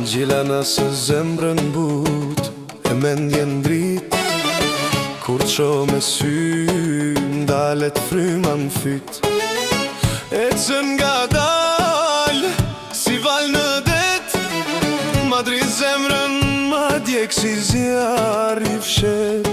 Gjilana së zemrën but e mendjen drit, kur qo me sy ndalet fryma m'fyt. Ecën nga dal si val në det, ma dri zemrën ma djek si zjar i fshet.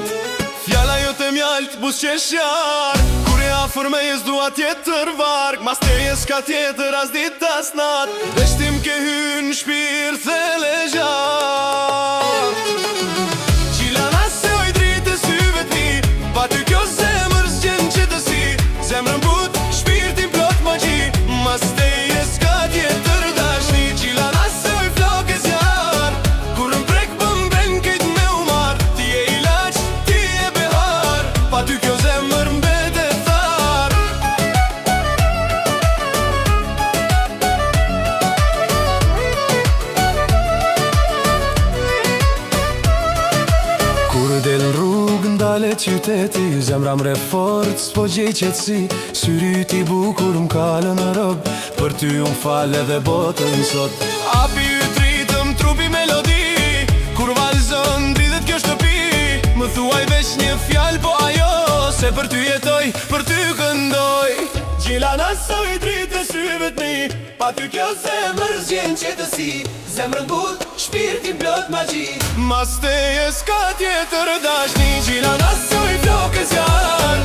Fjala jote mjalt busqeshjar, kur e afër me jes dua tjetër varg, mas te jes ka tjetër as dit as nat, dhe shtim ke hyn shpirt thele gjat. Gjilana se oj dritë e syve t'mi, pa ty kjo zemër s'gjen qëtësi, zemrën but, shpirtin plot magji, mas te jes ka tjetër dashni. Gjilana se oj flok e zjar, kur m'prek bëm ben kejt me umar, ti e ilaq, ti e behar, pa ty kjo zemër mbet e thar. Kur del rrug ndalet qyteti, zemra mre fort s'po gjej qetsi, syri ti bukur m'kalën në rob, për ty unë fal edhe botën sot. Api yt ritëm, trupi melodi, kur valzon dridhet kjo shtëpi, më thuaj veç një fjal po ajo, se për ty jetoj, për ty këndoj. Gjilana soj dritë e syve t'mi, pa ty kjo zemër zgjen qetësi, zemrën but, shpirtin plot magji, mas te jes ka tjetër dashni. Gjilana soj flok e zjar,